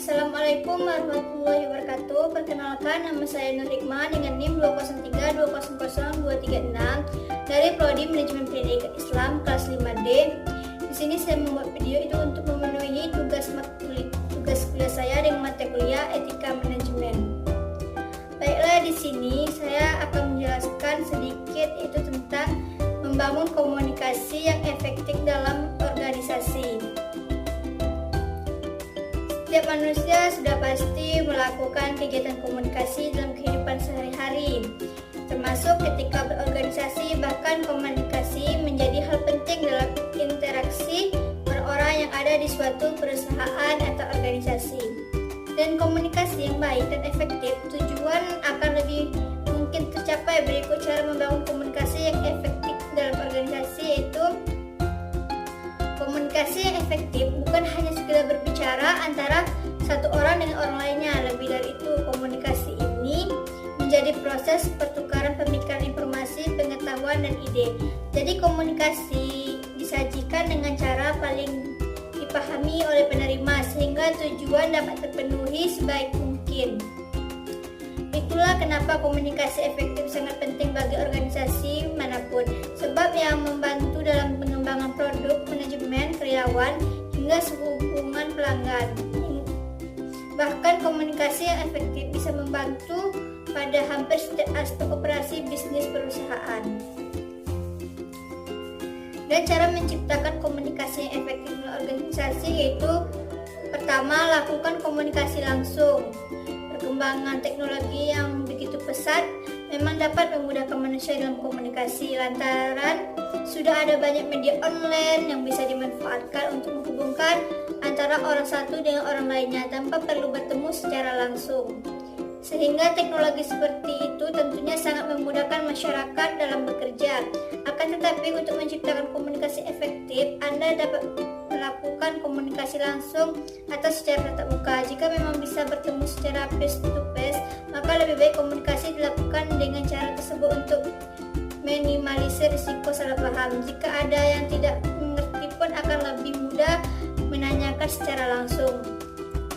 Assalamualaikum warahmatullahi wabarakatuh. Perkenalkan, nama saya Nur Hikmah dengan NIM 203200236 dari Prodi Manajemen Pendidikan Islam kelas 5D. Di sini saya membuat video itu untuk memenuhi tugas kuliah saya dengan mata kuliah Etika Manajemen. Baiklah, di sini saya akan menjelaskan sedikit itu tentang membangun komunikasi yang efektif dalam organisasi. Setiap manusia sudah pasti melakukan kegiatan komunikasi dalam kehidupan sehari-hari, termasuk ketika berorganisasi. Bahkan komunikasi menjadi hal penting dalam interaksi orang-orang yang ada di suatu perusahaan atau organisasi. Dan komunikasi yang baik dan efektif, tujuan akan lebih mungkin tercapai. Berikut cara membangun komunikasi yang efektif dalam organisasi, yaitu komunikasi yang efektif bukan hanya sekedar berbicara antara satu orang dengan orang lainnya. Lebih dari itu, komunikasi ini menjadi proses pertukaran pemikiran, informasi, pengetahuan, dan ide. Jadi komunikasi disajikan dengan cara paling dipahami oleh penerima sehingga tujuan dapat terpenuhi sebaik mungkin. Itulah kenapa komunikasi efektif sangat penting bagi organisasi manapun, sebab yang membantu dalam pengembangan produk, manajemen, karyawan, hingga hubungan pelanggan. Bahkan komunikasi yang efektif bisa membantu pada hampir setiap aspek operasi bisnis perusahaan. Dan cara menciptakan komunikasi yang efektif dalam organisasi yaitu: pertama, lakukan komunikasi langsung. Perkembangan teknologi yang begitu pesat memang dapat memudahkan manusia dalam komunikasi, lantaran sudah ada banyak media online yang bisa dimanfaatkan untuk menghubungkan antara orang satu dengan orang lainnya tanpa perlu bertemu secara langsung. Sehingga teknologi seperti itu tentunya sangat memudahkan masyarakat dalam bekerja. Akan tetapi untuk menciptakan komunikasi efektif, Anda dapat melakukan komunikasi langsung atau secara tatap muka. Jika memang bisa bertemu secara face to face, maka lebih baik komunikasi dilakukan dengan cara tersebut untuk minimalisir risiko salah paham. Jika ada yang tidak mengerti pun akan lebih mudah menanyakan secara langsung.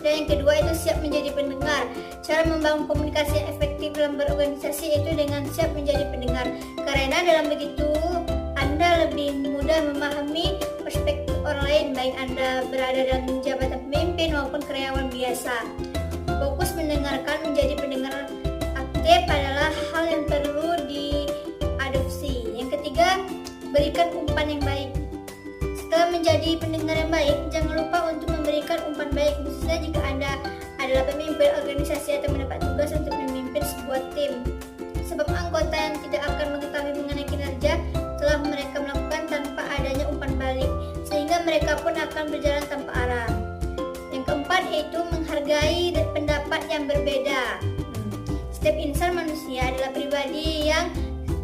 Dan yang kedua itu siap menjadi pendengar. Cara membangun komunikasi yang efektif dalam berorganisasi itu dengan siap menjadi pendengar. Karena dalam begitu Anda lebih mudah memahami perspektif orang lain, baik Anda berada dalam jabatan pemimpin maupun karyawan biasa. Fokus mendengarkan menjadi pendengar aktif adalah hal yang perlu diadopsi. Yang ketiga, berikan umpan yang baik. Setelah menjadi pendengar yang baik, jangan lupa untuk memberikan umpan baik, khususnya jika Anda adalah pemimpin organisasi atau mendapat tugas untuk memimpin sebuah tim. Sebab anggota yang tidak akan mengetahui mengenai kinerja telah mereka melakukan tanpa adanya umpan balik, sehingga mereka pun akan berjalan tanpa arah. Yang keempat yaitu menghargai pendapat yang berbeda. Setiap insan manusia adalah pribadi yang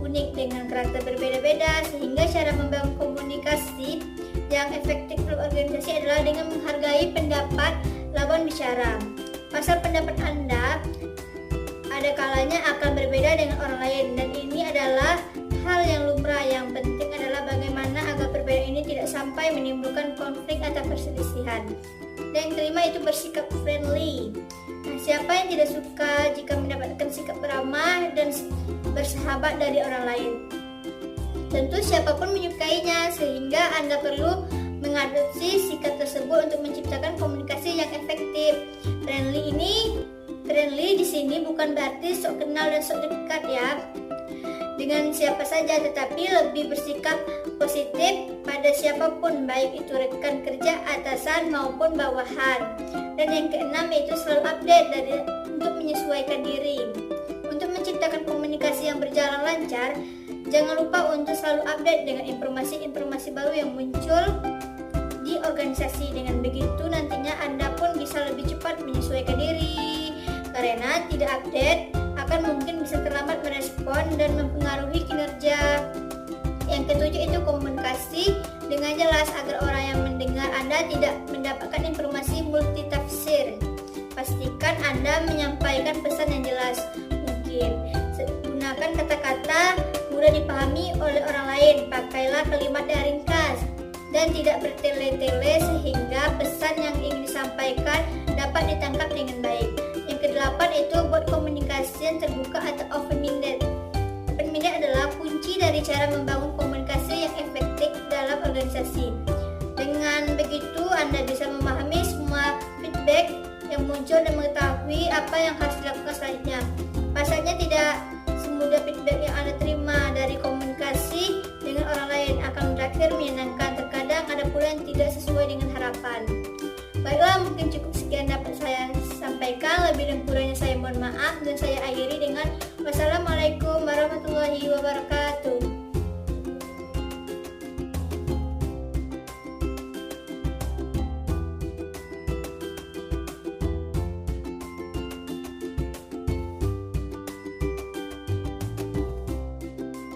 unik dengan karakter berbeda-beda, sehingga cara membangun komunikasi yang efektif dalam organisasi adalah dengan menghargai pendapat lawan bicara. Pasal pendapat Anda ada kalanya akan berbeda dengan orang lain, dan ini adalah hal yang lumrah. Yang penting adalah bagaimana agar perbedaan ini tidak sampai menimbulkan konflik atau perselisihan. Dan yang kelima itu bersikap friendly. Nah, siapa yang tidak suka jika mendapatkan sikap ramah dan bersahabat dari orang lain? Tentu siapapun menyukainya, sehingga Anda perlu mengadopsi sikap tersebut untuk menciptakan komunikasi yang efektif. Friendly di sini bukan berarti sok kenal dan sok dekat ya dengan siapa saja, tetapi lebih bersikap positif pada siapapun, baik itu rekan kerja, atasan maupun bawahan. Dan yang keenam yaitu selalu update untuk menyesuaikan diri. Untuk menciptakan komunikasi yang berjalan lancar, jangan lupa untuk selalu update dengan informasi-informasi baru yang muncul di organisasi. Dengan begitu nantinya Anda pun bisa lebih cepat menyesuaikan diri, karena tidak update akan mungkin bisa terlambat merespon dan mempengaruhi kinerja. Yang ketujuh itu komunikasi dengan jelas agar orang yang mendengar Anda tidak mendapatkan informasi multitafsir. Pastikan Anda menyampaikan pesan yang jelas mungkin. Gunakan kata-kata mudah dipahami oleh orang lain. Pakailah kalimat yang ringkas dan tidak bertele-tele sehingga pesan yang ingin disampaikan dapat dapat ditangkap dengan baik. Yang kedelapan itu buat komunikasi yang terbuka atau open-minded. Open-minded adalah kunci dari cara membangun komunikasi yang efektif dalam organisasi. Dengan begitu, Anda bisa memahami semua feedback yang muncul dan mengetahui apa yang harus dilakukan selanjutnya. Pasalnya tidak semudah feedback yang Anda terima dari komunikasi dengan orang lain akan berakhir menyenangkan. Terkadang ada pula yang tidak sesuai dengan harapan. Baiklah, mungkin cukup sekian dapat saya sampaikan. Lebih dan kurangnya saya mohon maaf, dan saya akhiri dengan wassalamualaikum warahmatullahi wabarakatuh.